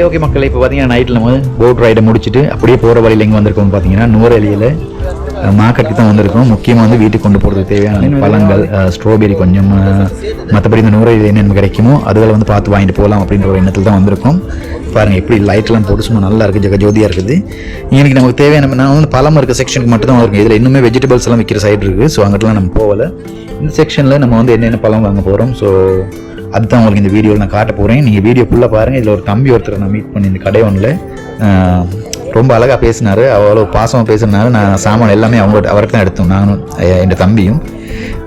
Okay மக்கள், இப்போ பார்த்தீங்கன்னா நைட்டில் நம்ம போட் ரைடை முடிச்சுட்டு அப்படியே போகிற வழியில் எங்கே வந்திருக்கோம் பார்த்தீங்கன்னா நூறலியில் மார்க்கெட்டுக்கு தான் வந்திருக்கோம். முக்கியமாக வந்து வீட்டுக்கு கொண்டு போகிறதுக்கு தேவையான பழங்கள், ஸ்ட்ராபெரி கொஞ்சம், மற்றபடி இந்த நூறலியில் என்னென்ன கிடைக்குமோ அதில் வந்து பார்த்து வாங்கிட்டு போகலாம் அப்படின்ற ஒரு எண்ணத்தில் தான் வந்திருக்கோம். பாருங்கள் எப்படி லைட்லாம் போட்டு சும்மா நல்லா இருக்குது, ஜெகஜோதியாக இருக்குது. இன்னைக்கு நமக்கு தேவையான நான் வந்து பழம் இருக்க செக்ஷனுக்கு மட்டும் தான் இருக்கும். இதில் இன்னுமே வெஜிடபிள்ஸ் எல்லாம் விற்கிற சைடு இருக்குது. ஸோ அங்கிட்டலாம் நம்ம போகலை. இந்த செக்ஷனில் நம்ம வந்து என்னென்ன பழம் வாங்க போகிறோம். ஸோ அதுதான் உங்களுக்கு இந்த வீடியோவில் நான் காட்ட போகிறேன். நீங்கள் வீடியோ ஃபுல்லாக பாருங்கள். இதில் ஒரு தம்பி ஒருத்தரை நான் மீட் பண்ணி இந்த கடை ஒன்றில் ரொம்ப அழகாக பேசினார், அவ்வளோ பாசமாக பேசினார். நான் சாமான் எல்லாமே அவர்கிட்ட தான் எடுத்தோம், நானும் என் தம்பியும்.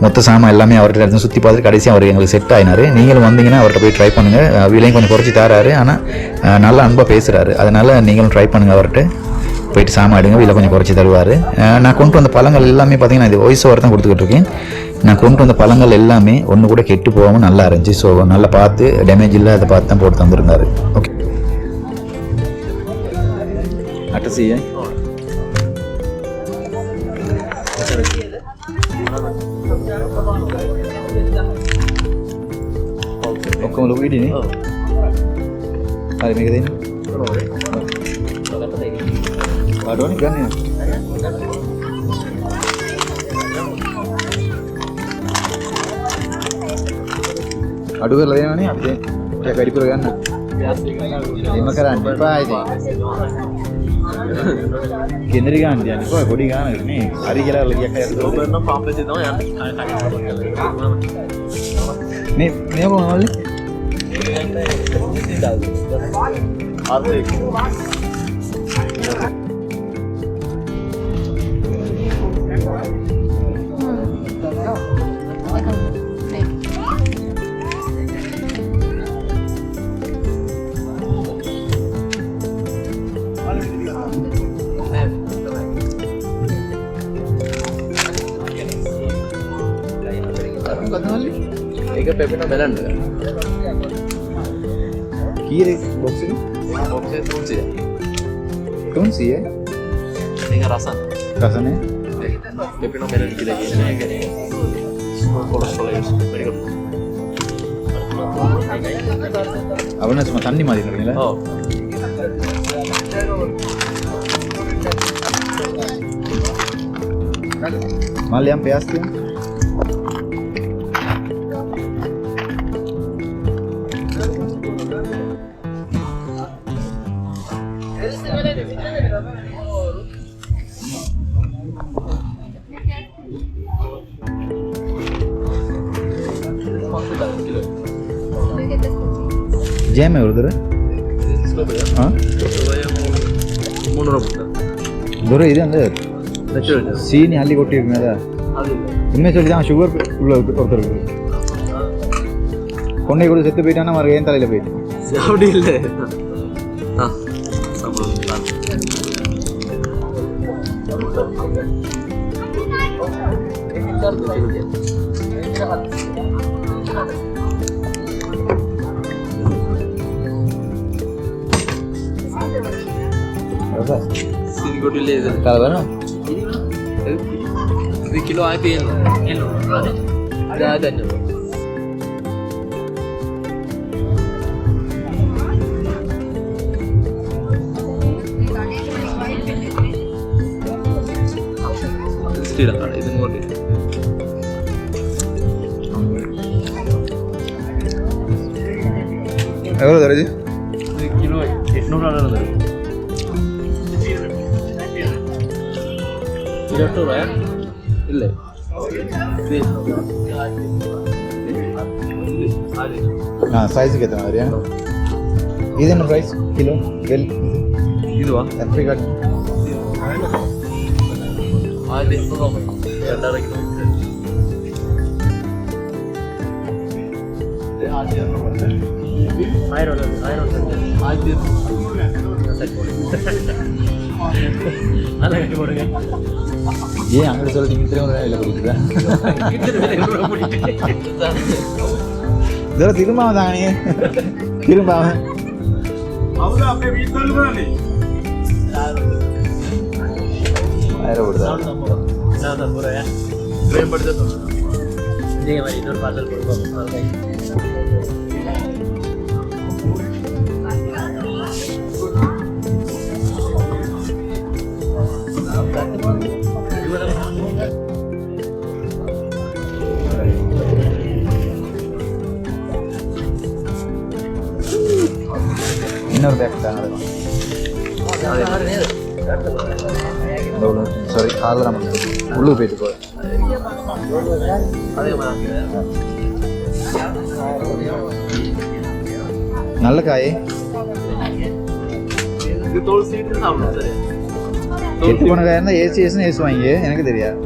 மொத்த சாமான் எல்லாமே அவர்கிட்ட எடுத்து சுற்றி பார்த்துட்டு கடைசியாக அவர் எங்களுக்கு செட் ஆகினார். நீங்களும் வந்தீங்கன்னா அவர்கிட்ட போய் ட்ரை பண்ணுங்கள். விலையும் கொஞ்சம் குறைச்சி தராரு, ஆனால் நல்லா அன்பாக பேசுகிறாரு. அதனால் நீங்களும் ட்ரை பண்ணுங்கள். அவர்கிட்ட போயிட்டு சாமான் எடுங்க, விலை கொஞ்சம் குறைச்சி தருவார். நான் கொண்டு வந்த பழங்கள் எல்லாமே பார்த்தீங்கன்னா இது வாய்ஸ் ஓவர் தான் கொடுத்துக்கிட்டு இருக்கேன். நான் கொண்டு வந்த பழங்கள் எல்லாமே ஒன்று கூட கெட்டு போகாமல் நல்லா இருந்துச்சு. ஸோ நல்லா பார்த்து டேமேஜ் இல்லை அதை பார்த்து தான் போட்டு தந்துருந்தார். ஓகே அட்டசியே ඔක්කොම ලොකු ඉඩිනේ. හරි මේක දෙන්න. අඩෝනේ ගන්න. අඩු කරලා දෙනවනේ අපි ටික වැඩිපුර ගන්න. එහෙම කරන්න එපා ඉතින්. කෙනෙරි ගන්න යන්නේ කොයි පොඩි ගානකට නේ. හරි කියලා ගියක් අය ඕබර් නම් පාම්පලෙට් තමයි යන්නේ. මේ මොනවද? ඒක පෙපෙන බලන්න. කීරේ බොක්ස් එක? බොක්ස් එක 300. 300? මේක රසන්. රසනේ? පෙපෙන බලන්න කියලා කියන්නේ ඒකනේ. Cholesterol very good. அவன சும்மா தண்ணி மாதிரி இருக்குல்ல? ඔව්. මල්ලියම් පෙයාස් තියෙන. ජෑම එවලුදර? ஸ்ட்ராபெரி. மூணு දොර ඉදන්ද? நேச்சுரல். சீனி அள்ளி கொட்டி இருக்குங்க. அது உண்மையை சொல்லி தான் சுகர் உள்ள ஒருத்தர் இருக்கு. கொண்டை கூட செத்து போயிட்டானா மறு ஏன் தலையில் போயிட்டு அப்படி இல்லை. சாப்பிடலாம். சீனி கொட்டிலே இது கலவரம் இது கிலோ ஆயிரத்தி 700. அது அது ஸ்ரீலங்கா இது நோட்டு. எவ்வளோ தருது? இது கிலோ 800 தருது. 28 ரூபாயா? இல்லை சைஸுக்கு எத்தனை மாதிரியா? இது என்ன ப்ரைஸ் கிலோ? வெல் இதுவா? ஆப்பிரிக்கா 1800 ரூபாய். 2000 கிலோ. ஏன் அங்கிட்டு சொல்லிட்டு திரும்ப இல்லை கொடுக்குறேன். இதெல்லாம் திரும்ப தானே திரும்ப இன்னொரு பார்சல் கொடுப்போம். இன்னொரு பேக் தாங்க சாரி காலைல நம்ம உள்ளே போயிட்டு போகிறேன் நல்ல காய் கெட்டு போன காய் இருந்தால் ஏசுன்னு ஏசுவாங்க எனக்கு தெரியாது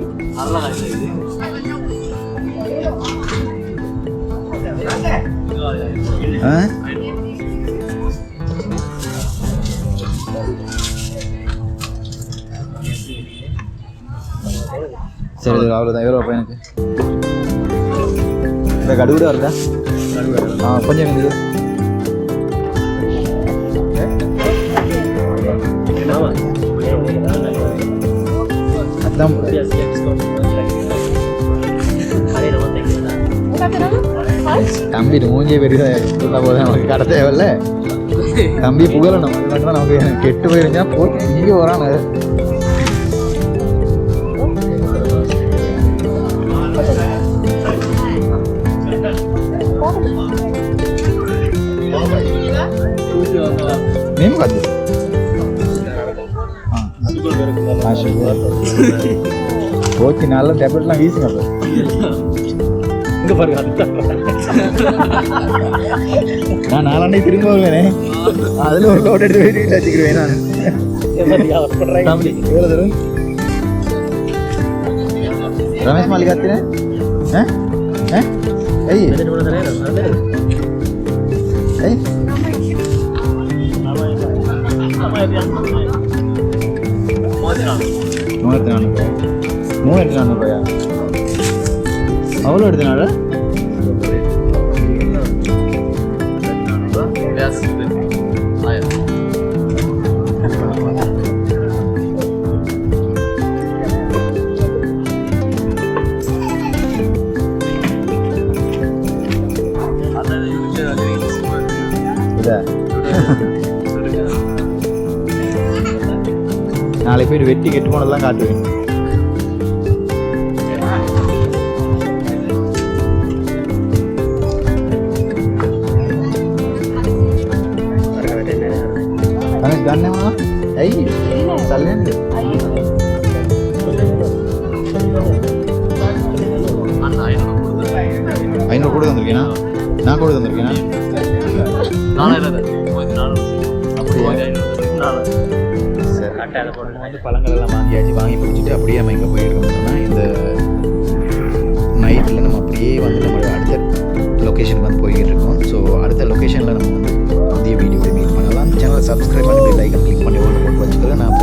சரி அவ்வளோதான் எவ்வளோ பையனுக்கு இந்த கடுகுடா இருக்கா கொஞ்சம் இது அதான் தம்பி மூஞ்சியை பெரிய போது நமக்கு கடை தேவையில்ல தம்பி புகழணும் அது மட்டும் நமக்கு கெட்டு போயிருந்தா போட்டு இங்கே வரானு नेम का ஓகே நல்ல டேப்லெட்லாம் வீசுங்க இங்கே பாருங்க நான் நாளாண்டே திரும்ப வருவேனே அதில் ஒரு லோட் எடுத்து வீட்டில் வச்சுக்கிடுவேன் நான் எவ்வளோ தரும் ரமேஷ் மாலிக் ஆத்தினேன் ஐய் ஐய் 3400 ரூபாயா அவ்வளோ எடுத்தனால நாளைக்கு போயிட்டு வெட்டி கெட்டு போனதெல்லாம் காட்டுவேன் गन्ने में आई चलने ஐநூறு கூட தந்திருக்கேனா நான் கூட தந்திருக்கேனா வந்து பழங்கள் எல்லாம் வாங்கியாச்சு வாங்கி பிடிச்சிட்டு அப்படியே நம்ம இங்கே போயிருக்கோம்னா இந்த நைட்டில் நம்ம அப்படியே வந்து நம்ம அடுத்த லொக்கேஷனுக்கு வந்து போய்கிட்டு இருக்கோம். ஸோ அடுத்த லொக்கேஷனில் நம்ம வந்து புதிய வீடியோ மீட் பண்ணலாம். சேனலை சப்ஸ்கிரைப் பண்ணி பெல் ஐக்கன் கிளிக் பண்ணி போட்டு வச்சுக்கலாம். நான்